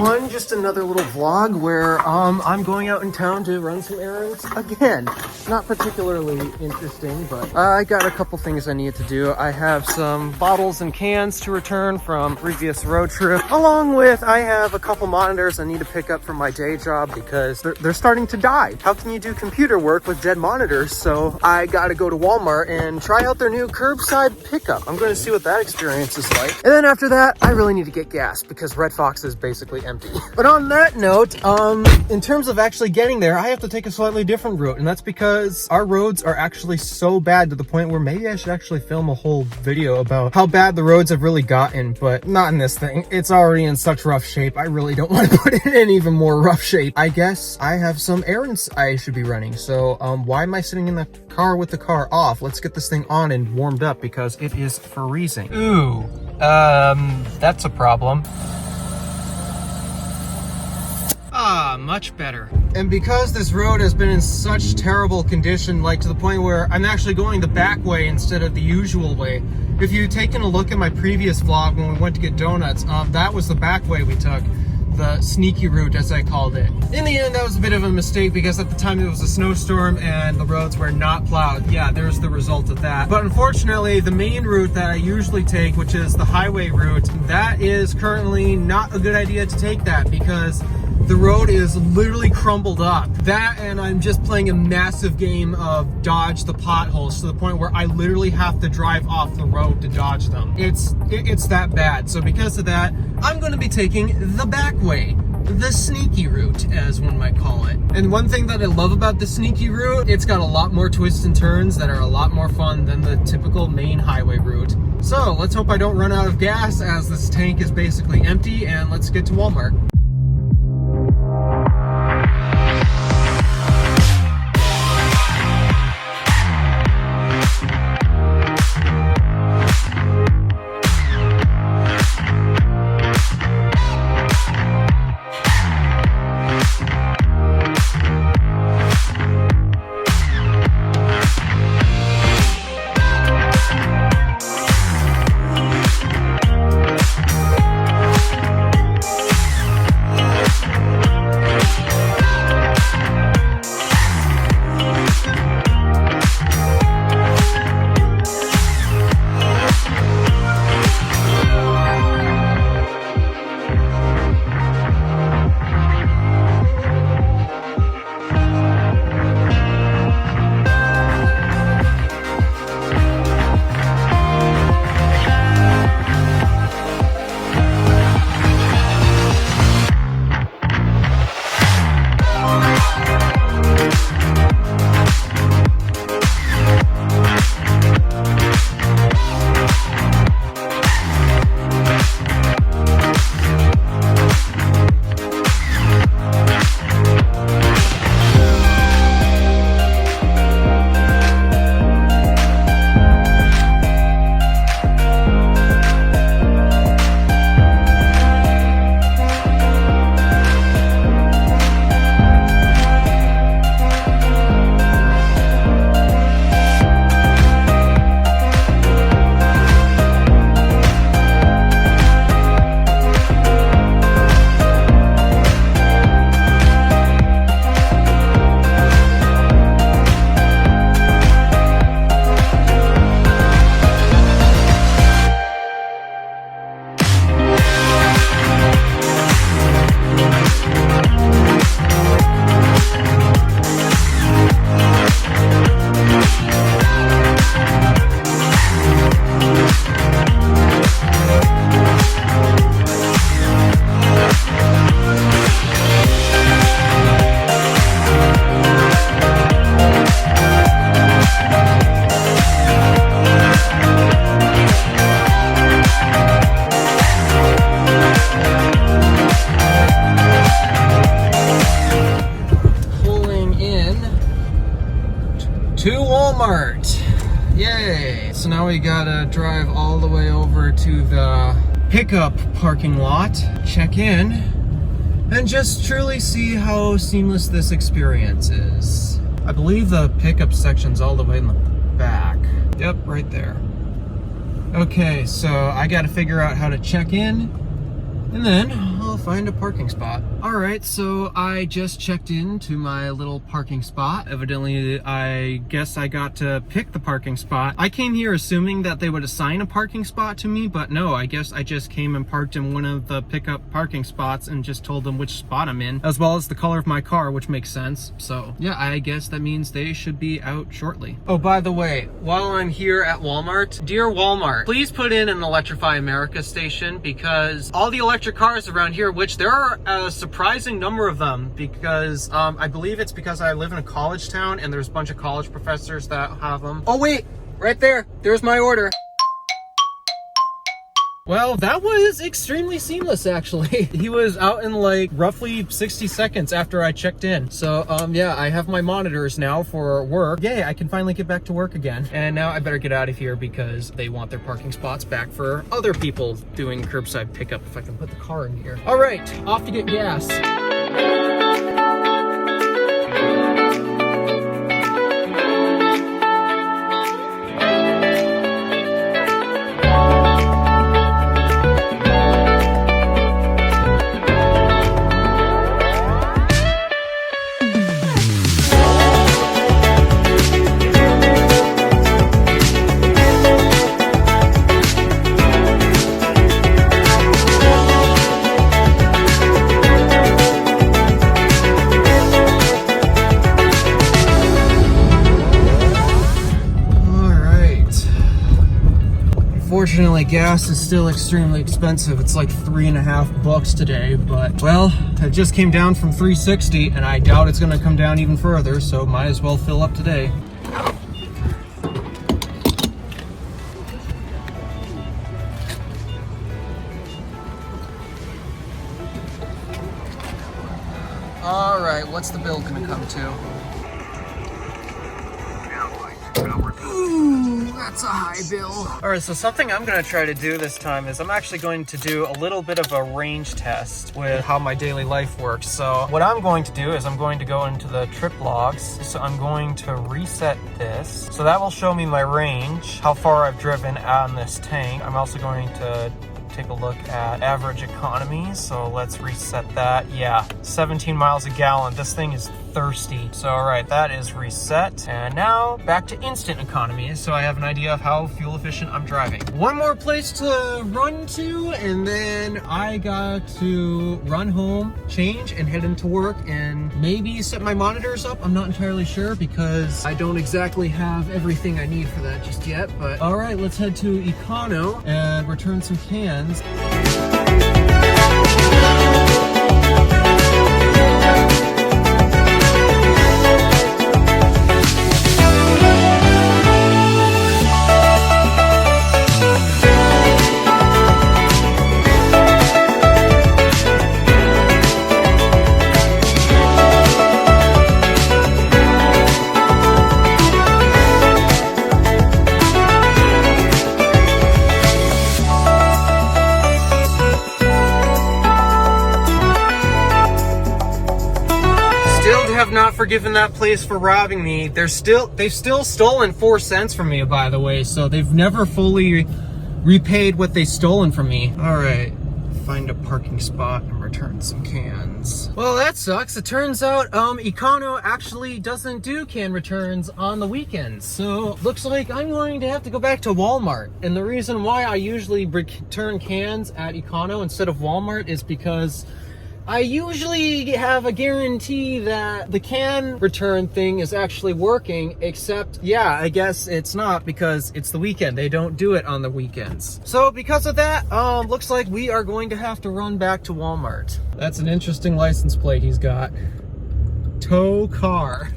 everyone, just another little vlog where I'm going out in town to run some errands again. Not particularly interesting, but I got a couple things I needed to do. I have some bottles and cans to return from previous road trip, along with I have a couple monitors I need to pick up from my day job because they're starting to die. How can you do computer work with dead monitors? So I gotta go to Walmart and try out their new curbside pickup. I'm gonna see what that experience is like. And then after that, I really need to get gas because Red Fox is basically empty. But on that note, in terms of actually getting there, I have to take a slightly different route, and that's because our roads are actually so bad to the point where maybe I should actually film a whole video about how bad the roads have really gotten, but not in this thing. It's already in such rough shape. I really don't want to put it in even more rough shape. I guess I have some errands I should be running. So why am I sitting in the car with the car off? Let's get this thing on and warmed up because it is freezing. Ooh, that's a problem. Ah, much better. And because this road has been in such terrible condition, like to the point where I'm actually going the back way instead of the usual way. If you've taken a look at my previous vlog when we went to get donuts, that was the back way we took. The sneaky route, as I called it. In the end, that was a bit of a mistake because at the time it was a snowstorm and the roads were not plowed. Yeah, there's the result of that. But unfortunately, the main route that I usually take, which is the highway route, that is currently not a good idea to take that because the road is literally crumbled up. That, and I'm just playing a massive game of dodge the potholes to the point where I literally have to drive off the road to dodge them. It's that bad. So because of that, I'm going to be taking the back way, the sneaky route, as one might call it. And one thing that I love about the sneaky route, it's got a lot more twists and turns that are a lot more fun than the typical main highway route. So let's hope I don't run out of gas as this tank is basically empty, and let's get to Walmart. To Walmart. Yay. So now we gotta drive all the way over to the pickup parking lot, check in, and just truly see how seamless this experience is. I believe the pickup section's all the way in the back. Yep, right there. Okay, so I gotta figure out how to check in, and then I'll find a parking spot. All right, so I just checked into my little parking spot. Evidently, I guess I got to pick the parking spot. I came here assuming that they would assign a parking spot to me, but no, I guess I just came and parked in one of the pickup parking spots and just told them which spot I'm in, as well as the color of my car, which makes sense. So yeah, I guess that means they should be out shortly. Oh, by the way, while I'm here at Walmart, dear Walmart, please put in an Electrify America station, because all the electric cars around here, which there are a surprising number of them, because I believe it's because I live in a college town and there's a bunch of college professors that have them. Oh wait, right there's my order. Well, that was extremely seamless, actually. He was out in like roughly 60 seconds after I checked in. So, yeah, I have my monitors now for work. Yay, I can finally get back to work again. And now I better get out of here because they want their parking spots back for other people doing curbside pickup, if I can put the car in here. All right, off to get gas. Unfortunately, gas is still extremely expensive. It's like $3.50 today, but well, it just came down from $3.60 and I doubt it's gonna come down even further, so might as well fill up today. All right, what's the bill gonna come to? That's a high bill. All right, so something I'm gonna try to do this time is I'm actually going to do a little bit of a range test with how my daily life works. So what I'm going to do is I'm going to go into the trip logs. So I'm going to reset this. So that will show me my range, how far I've driven on this tank. I'm also going to take a look at average economy. So let's reset that. Yeah, 17 miles a gallon. This thing is thirsty. So all right, that is reset. And now back to instant economy. So I have an idea of how fuel efficient I'm driving. One more place to run to, and then I got to run home, change, and head into work, and maybe set my monitors up. I'm not entirely sure because I don't exactly have everything I need for that just yet. But all right, let's head to Econo and return some cans. Have not forgiven that place for robbing me. They've still stolen 4 cents from me, by the way, so they've never fully repaid what they've stolen from me. All right, find a parking spot and return some cans. Well, that sucks. It turns out Econo actually doesn't do can returns on the weekends, so looks like I'm going to have to go back to Walmart. And the reason why I usually return cans at Econo instead of Walmart is because I usually have a guarantee that the can return thing is actually working, except, yeah, I guess it's not because it's the weekend. They don't do it on the weekends. So because of that, looks like we are going to have to run back to Walmart. That's an interesting license plate he's got. Tow car.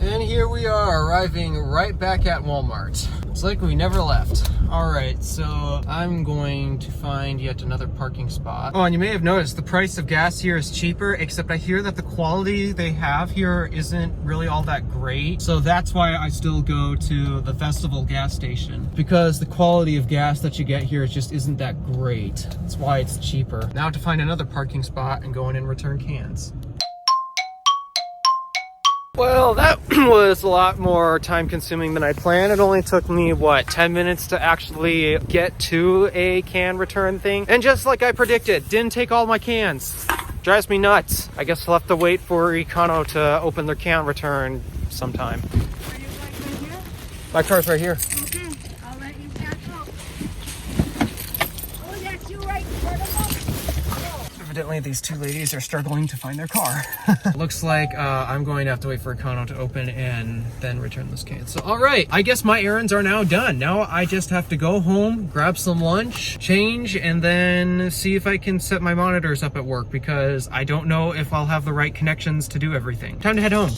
And here we are, arriving right back at Walmart. Looks like we never left. All right, so I'm going to find yet another parking spot. Oh, and you may have noticed the price of gas here is cheaper, except I hear that the quality they have here isn't really all that great. So that's why I still go to the Festival gas station, because the quality of gas that you get here just isn't that great. That's why it's cheaper. Now to find another parking spot and go in and return cans. Well, that was a lot more time consuming than I planned. It only took me, what, 10 minutes to actually get to a can return thing. And just like I predicted, didn't take all my cans. Drives me nuts. I guess I'll have to wait for Econo to open their can return sometime. Are you like right here? My car's right here. Okay, I'll let you back up. Oh, that's you right in front of us. Evidently, these two ladies are struggling to find their car. Looks like I'm going to have to wait for Econo to open and then return this can. So, all right, I guess my errands are now done. Now I just have to go home, grab some lunch, change, and then see if I can set my monitors up at work because I don't know if I'll have the right connections to do everything. Time to head home.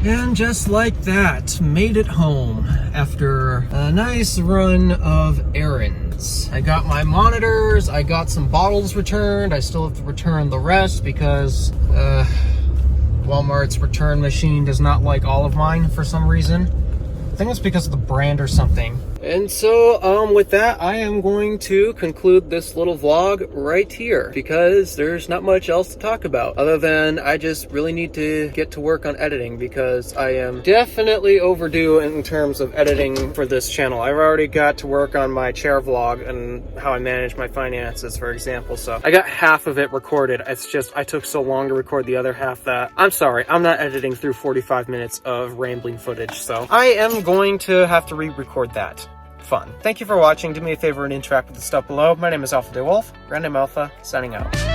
And just like that, made it home after a nice run of errands. I got my monitors, I got some bottles returned. I still have to return the rest because Walmart's return machine does not like all of mine for some reason. I think it's because of the brand or something. And so with that, I am going to conclude this little vlog right here because there's not much else to talk about other than I just really need to get to work on editing because I am definitely overdue in terms of editing for this channel. I've already got to work on my chair vlog and how I manage my finances, for example. So I got half of it recorded. It's just I took so long to record the other half that I'm sorry, I'm not editing through 45 minutes of rambling footage. So I am going to have to re-record that. Fun. Thank you for watching. Do me a favor and interact with the stuff below. My name is Alpha Day Wolf, Random Alpha, signing out.